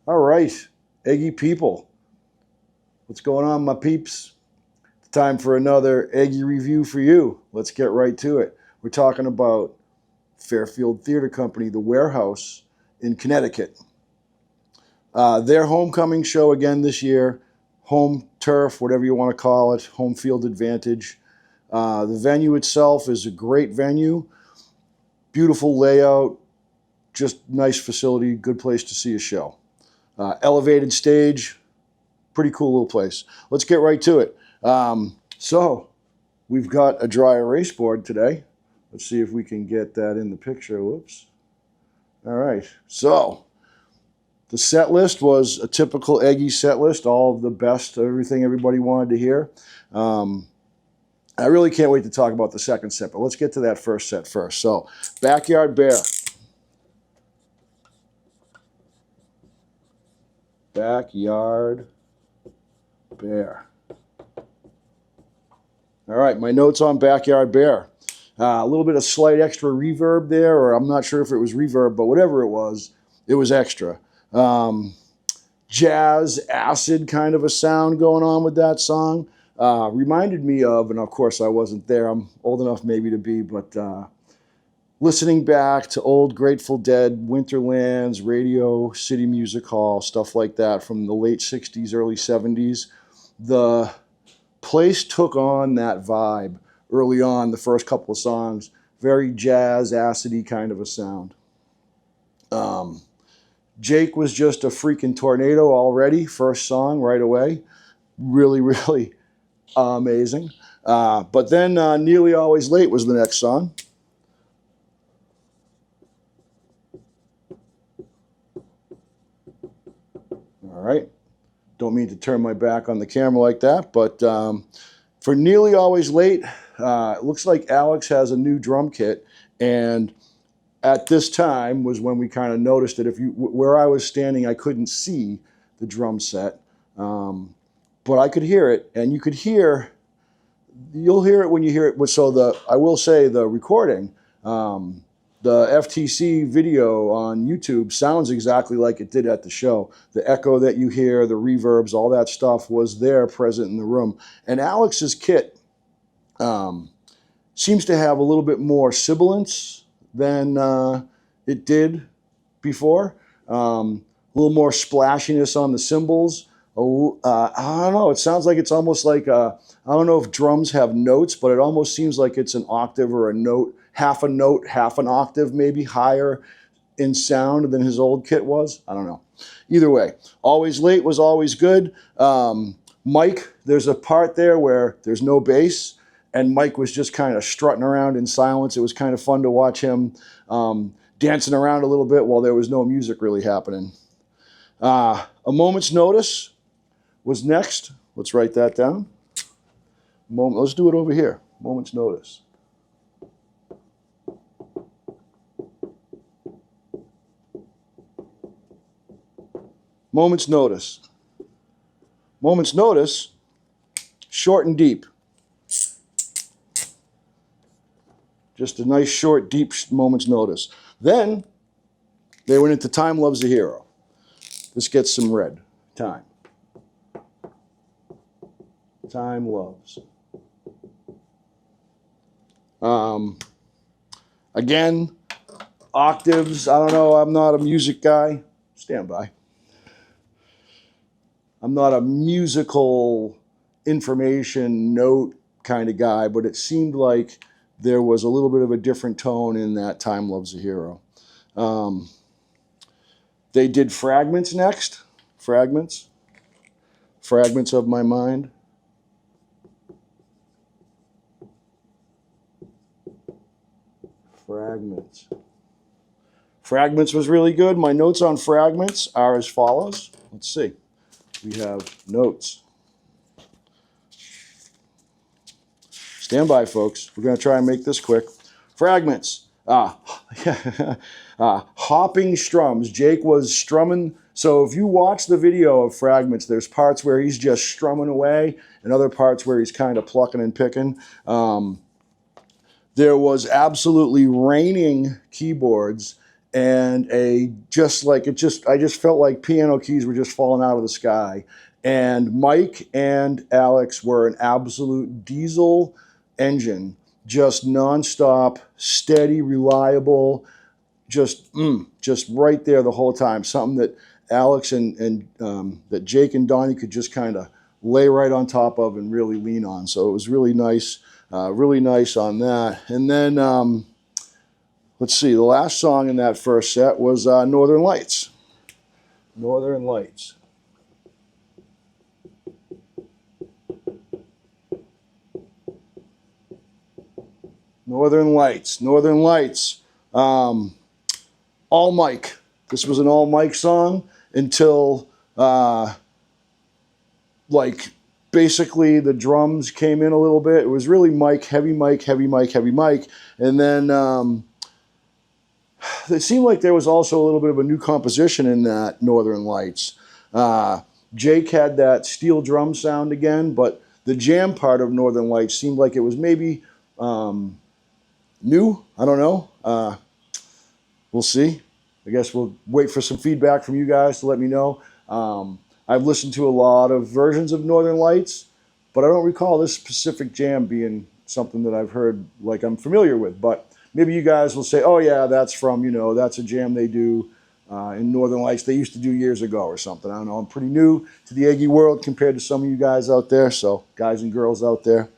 All right, Eggy people, what's going on, my peeps? It's time for another Eggy review for you. Let's get right to it. We're talking about Fairfield Theater Company, The Warehouse in Connecticut. Their homecoming show again this year, home turf, whatever you want to call it, home field advantage. The venue itself is a great venue, beautiful layout, just nice facility, good place to see a show. Elevated stage, pretty cool little place. Let's get right to it. So we've got a dry erase board today. Let's see if we can get that in the picture. Whoops. All right. So the set list was a typical Eggy set list, all of the best, everything everybody wanted to hear. I really can't wait to talk about the second set, but let's get to that first set first. So, Backyard Bear. Backyard Bear. All right, my notes on Backyard Bear. A little bit of slight extra reverb there, or I'm not sure if it was reverb, but whatever it was extra. Jazz, acid kind of a sound going on with that song. Reminded me of, and of course I wasn't there, I'm old enough maybe to be, but listening back to old Grateful Dead, Winterlands, Radio City Music Hall, stuff like that from the late 60s, early 70s. The place took on that vibe early on, the first couple of songs. Very jazz, acidy kind of a sound. Jake was just a freaking tornado already, first song right away. Really, really amazing. But then Nearly Always Late was the next song. All right. Don't mean to turn my back on the camera like that, but for Nearly Always Late, it looks like Alex has a new drum kit, and at this time was when we kind of noticed that where I was standing, I couldn't see the drum set, but I could hear it, and you'll hear it when you hear it. So I will say the recording, the FTC video on YouTube sounds exactly like it did at the show. The echo that you hear, the reverbs, all that stuff was there present in the room. And Alex's kit seems to have a little bit more sibilance than it did before. A little more splashiness on the cymbals. I don't know. It sounds like it's almost like, I don't know if drums have notes, but it almost seems like it's an octave or a note, half an octave maybe higher in sound than his old kit was. I don't know. Either way, Always Late was always good. Mike, there's a part there where there's no bass, and Mike was just kind of strutting around in silence. It was kind of fun to watch him dancing around a little bit while there was no music really happening. A Moment's Notice was next. Let's write that down. Let's do it over here. Moment's Notice. Moment's Notice. Moment's Notice, short and deep. Just a nice, short, deep Moment's Notice. Then they went into Time Loves a Hero. This gets some red. Time. Time loves. Again, octaves. I don't know. I'm not a music guy. Stand by. I'm not a musical information note kind of guy, but it seemed like there was a little bit of a different tone in that Time Loves a Hero. They did Fragments next. Fragments. Fragments of My Mind. Fragments. Fragments was really good. My notes on Fragments are as follows. Let's see. We have notes. Stand by, folks. We're going to try and make this quick. Fragments. Hopping strums. Jake was strumming. So if you watch the video of Fragments, there's parts where he's just strumming away and other parts where he's kind of plucking and picking. There was absolutely raining keyboards and I just felt like piano keys were just falling out of the sky. And Mike and Alex were an absolute diesel engine, just nonstop, steady, reliable, just right there the whole time. Something that Alex and that Jake and Donnie could just kind of lay right on top of and really lean on. So it was really nice on that. And then let's see, the last song in that first set was Northern Lights. Northern Lights. Northern Lights. Northern Lights. All Mike. This was an all Mike song until basically the drums came in a little bit. It was really Mike, heavy Mike, heavy Mike, heavy Mike. And then it seemed like there was also a little bit of a new composition in that Northern Lights. Jake had that steel drum sound again, but the jam part of Northern Lights seemed like it was maybe new. I don't know. We'll see. I guess we'll wait for some feedback from you guys to let me know. I've listened to a lot of versions of Northern Lights, but I don't recall this specific jam being something that I've heard like I'm familiar with. But maybe you guys will say, oh yeah, that's from, that's a jam they do in Northern Lights they used to do years ago or something. I don't know. I'm pretty new to the Eggy world compared to some of you guys out there. So guys and girls out there.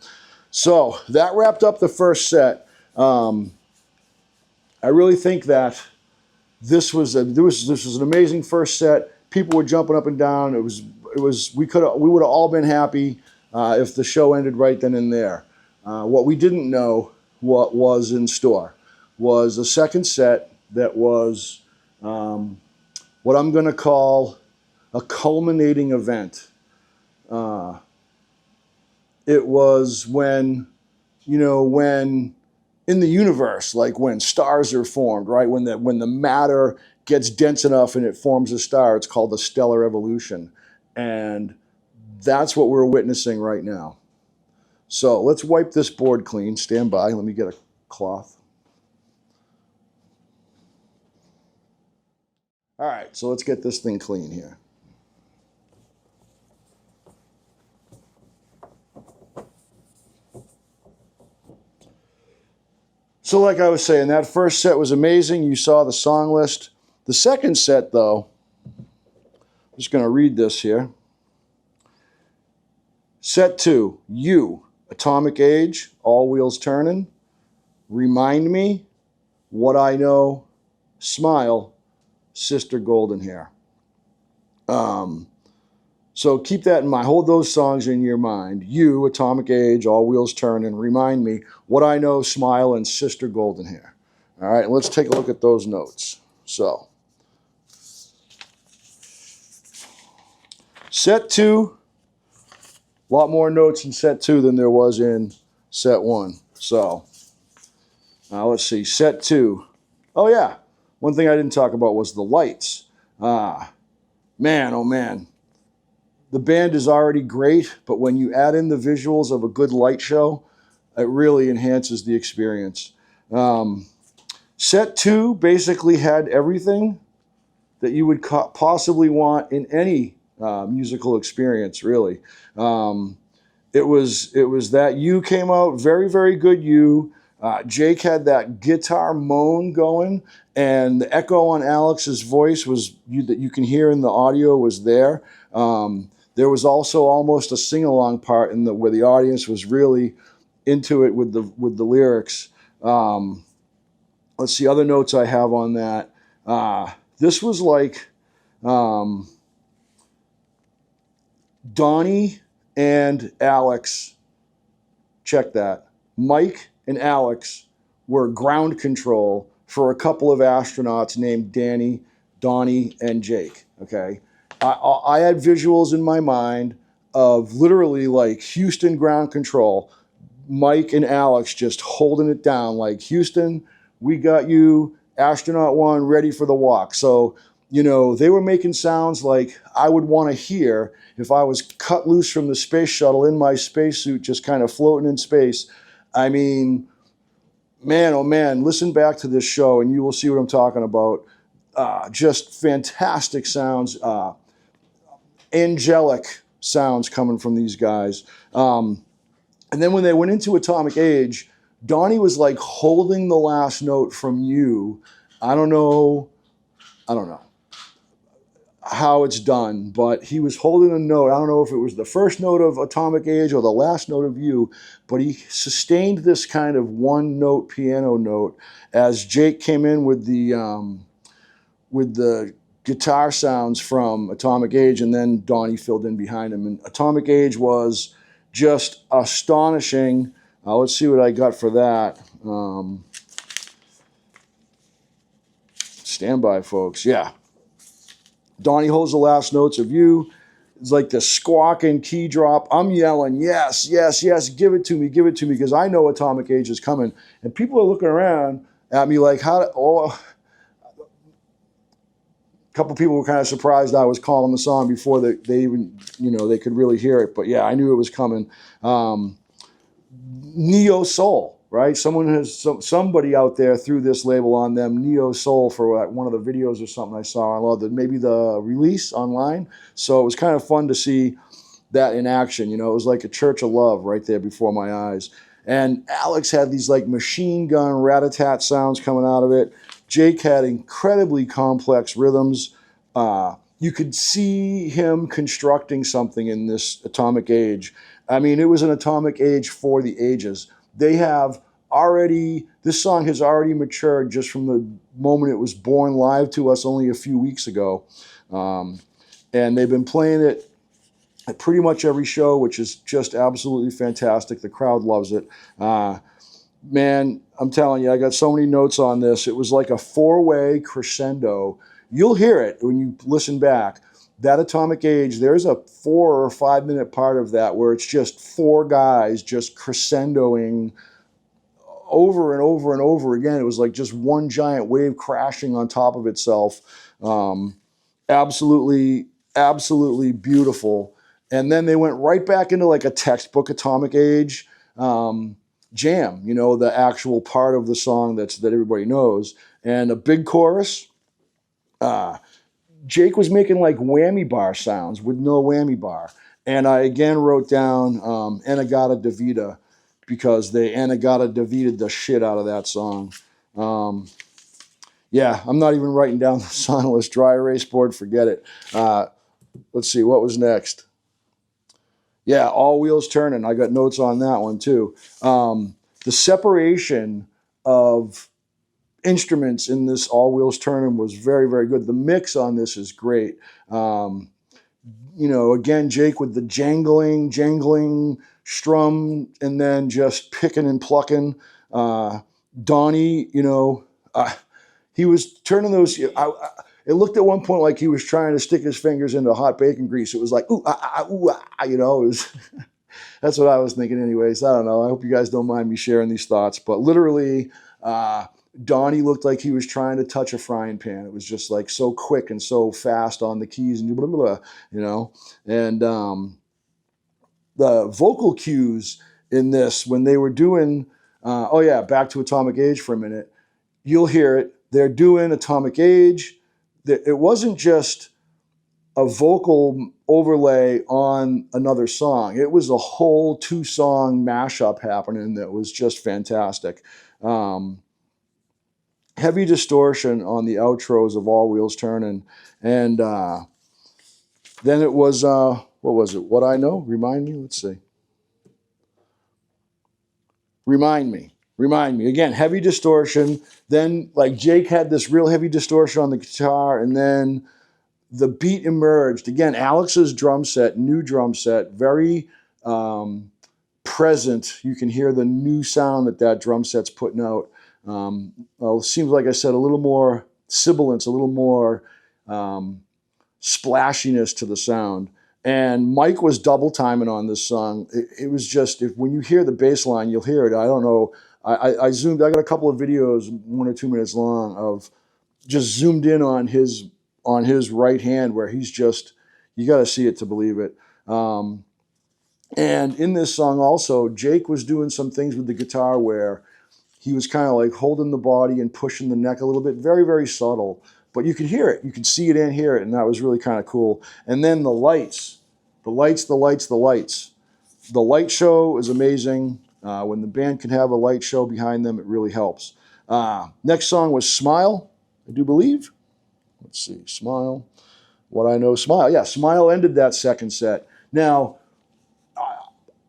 So that wrapped up the first set. I really think that this was an amazing first set. People were jumping up and down. We would have all been happy if the show ended right then and there. What we didn't know what was in store was a second set that was what I'm going to call a culminating event. It was when in the universe, like when stars are formed, right? When the matter gets dense enough and it forms a star, it's called the stellar evolution. And that's what we're witnessing right now. So let's wipe this board clean. Stand by. Let me get a cloth. All right, so let's get this thing clean here. So like I was saying, that first set was amazing. You saw the song list. The second set, though, I'm just going to read this here. Set 2, You, Atomic Age, All Wheels Turning, Remind Me, What I Know, Smile, Sister Golden Hair. So keep that in mind. Hold those songs in your mind. You, Atomic Age, All Wheels Turning, Remind Me, What I Know, Smile, and Sister Golden Hair. All right, let's take a look at those notes. So, set 2, a lot more notes in set 2 than there was in set 1. So, now let's see, set 2. Oh yeah, one thing I didn't talk about was the lights. Man, oh man. The band is already great, but when you add in the visuals of a good light show, it really enhances the experience. Set 2 basically had everything that you would possibly want in any musical experience, really. It was that You came out, very, very good You. Jake had that guitar moan going, and the echo on Alex's voice that you can hear in the audio was there. There was also almost a sing-along part where the audience was really into it with the lyrics. Let's see, other notes I have on that. This was like Donnie and Alex. Check that. Mike and Alex were ground control for a couple of astronauts named Danny, Donnie, and Jake. Okay. I had visuals in my mind of literally like Houston ground control, Mike and Alex just holding it down like, Houston, we got you, astronaut 1 ready for the walk. So, they were making sounds like I would want to hear if I was cut loose from the space shuttle in my spacesuit just kind of floating in space. I mean, man, oh man, listen back to this show and you will see what I'm talking about. Just fantastic sounds, angelic sounds coming from these guys. And then when they went into Atomic Age, Donnie was like holding the last note from you. I don't know how it's done, but he was holding a note. I don't know if it was the first note of Atomic Age or the last note of You, but he sustained this kind of one note piano note as Jake came in with the guitar sounds from Atomic Age, and then Donnie filled in behind him. And Atomic Age was just astonishing. Let's see what I got for that. Stand by, folks. Yeah. Donnie holds the last notes of You. It's like the squawking key drop. I'm yelling, yes, yes, yes, give it to me, because I know Atomic Age is coming. And people are looking around at me like, a couple people were kind of surprised I was calling the song before they even, they could really hear it. But yeah, I knew it was coming. Neo Soul, right? Somebody out there threw this label on them, Neo Soul, for one of the videos or something I saw on maybe the release online. So it was kind of fun to see that in action. It was like a church of love right there before my eyes. And Alex had these like machine gun rat-a-tat sounds coming out of it. Jake had incredibly complex rhythms. You could see him constructing something in this Atomic Age. I mean, it was an Atomic Age for the ages. This song has already matured just from the moment it was born live to us only a few weeks ago. And they've been playing it at pretty much every show, which is just absolutely fantastic. The crowd loves it. Man, I'm telling you, I got so many notes on this. It was like a four-way crescendo. You'll hear it when you listen back. That Atomic Age, there's a 4 or 5 minute part of that where it's just four guys just crescendoing over and over and over again. It was like just one giant wave crashing on top of itself. Absolutely, absolutely beautiful. And then they went right back into like a textbook Atomic Age jam, the actual part of the song that everybody knows, and a big chorus. Jake was making like whammy bar sounds with no whammy bar. And I again wrote down Anagata Davida because they Anagata Davida'd the shit out of that song. Yeah, I'm not even writing down the song list. Dry erase board, forget it. Let's see, what was next? Yeah, All Wheels Turning. I got notes on that one too. The separation of instruments in this All Wheels Turning was very, very good. The mix on this is great. Again, Jake with the jangling strum, and then just picking and plucking. Donnie, he was turning those. It looked at one point like he was trying to stick his fingers into hot bacon grease. It was like, ooh, ooh, it was. That's what I was thinking anyways. I don't know. I hope you guys don't mind me sharing these thoughts. But literally, Donnie looked like he was trying to touch a frying pan. It was just like so quick and so fast on the keys and blah, blah, blah, And the vocal cues in this, when they were doing, back to Atomic Age for a minute, you'll hear it. They're doing Atomic Age. It wasn't just a vocal overlay on another song. It was a whole 2-song mashup happening that was just fantastic. Heavy distortion on the outros of All Wheels Turning. And then it was, what was it? What I Know? Remind me? Let's see. Remind me. Again, heavy distortion. Then, like, Jake had this real heavy distortion on the guitar, and then the beat emerged. Again, Alex's new drum set, very present. You can hear the new sound that drum set's putting out. It seems like I said, a little more sibilance, a little more splashiness to the sound. And Mike was double timing on this song. It was just, when you hear the bass line, you'll hear it. I don't know. I zoomed. I got a couple of videos, 1 or 2 minutes long, of just zoomed in on his right hand, where he's just, you got to see it to believe it. And in this song also, Jake was doing some things with the guitar where he was kind of like holding the body and pushing the neck a little bit, very, very subtle. But you could hear it. You could see it and hear it, and that was really kind of cool. And then the lights, the lights, the lights, the lights. The light show is amazing. When the band can have a light show behind them, it really helps. Next song was Smile, I do believe. Let's see, Smile. What I Know, Smile. Yeah, Smile ended that second set. Now,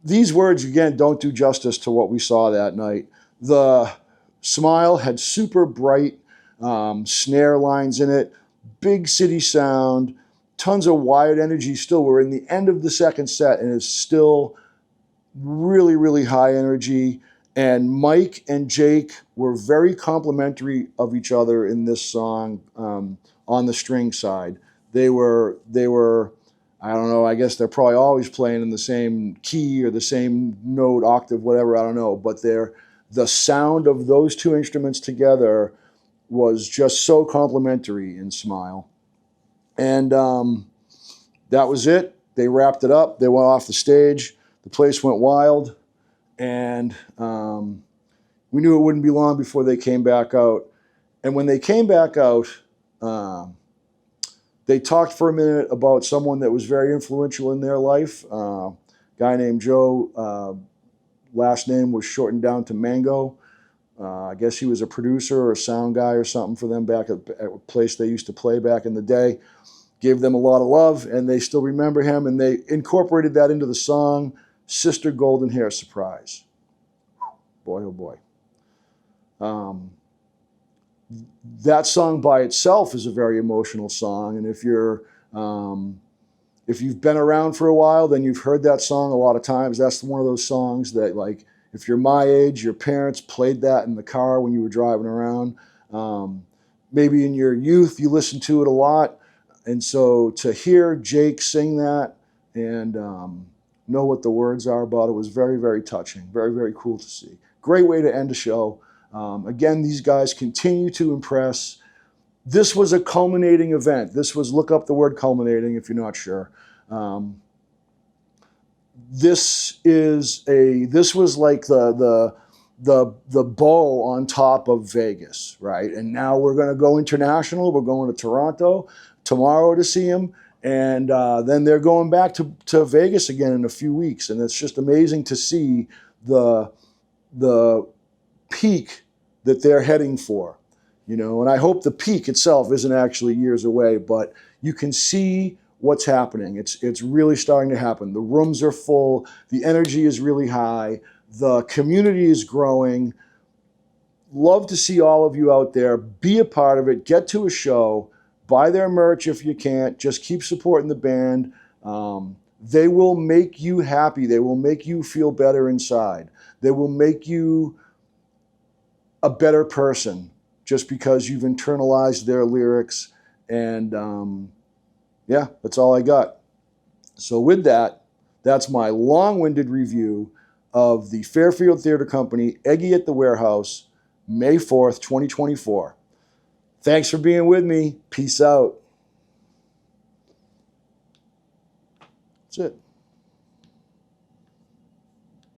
these words, again, don't do justice to what we saw that night. The Smile had super bright snare lines in it, big city sound, tons of wired energy still. We're in the end of the second set, and it's still really, really high energy. And Mike and Jake were very complimentary of each other in this song on the string side. They were, I don't know, I guess they're probably always playing in the same key or the same note, octave, whatever, I don't know. But the sound of those two instruments together was just so complimentary in Smile. And that was it. They wrapped it up. They went off the stage. The place went wild. And we knew it wouldn't be long before they came back out. And when they came back out, they talked for a minute about someone that was very influential in their life. A guy named Joe, last name was shortened down to Mango. I guess he was a producer or a sound guy or something for them back at a place they used to play back in the day. Gave them a lot of love, and they still remember him, and they incorporated that into the song, Sister Golden Hair Surprise. Boy, oh boy. That song by itself is a very emotional song, and if you've been around for a while, then you've heard that song a lot of times. That's one of those songs that, like, if you're my age, your parents played that in the car when you were driving around. Maybe in your youth, you listened to it a lot. And so to hear Jake sing that and know what the words are about it was very, very touching. Very, very cool to see. Great way to end a show. Again, these guys continue to impress. This was a culminating event. This was, look up the word culminating if you're not sure. This was like the bow on top of Vegas, right? And now we're going to go international. We're going to Toronto tomorrow to see him, and then they're going back to Vegas again in a few weeks. And it's just amazing to see the peak that they're heading for, you know. And I hope the peak itself isn't actually years away, but you can see what's happening. It's really starting to happen. The rooms are full. The energy is really high. The community is growing. Love to see all of you out there. Be a part of it. Get to a show. Buy their merch if you can't. Just keep supporting the band. They will make you happy. They will make you feel better inside. They will make you a better person just because you've internalized their lyrics. And yeah, that's all I got. So with that, that's my long-winded review of the Fairfield Theater Company, Eggy at the Warehouse, May 4th, 2024. Thanks for being with me. Peace out. That's it.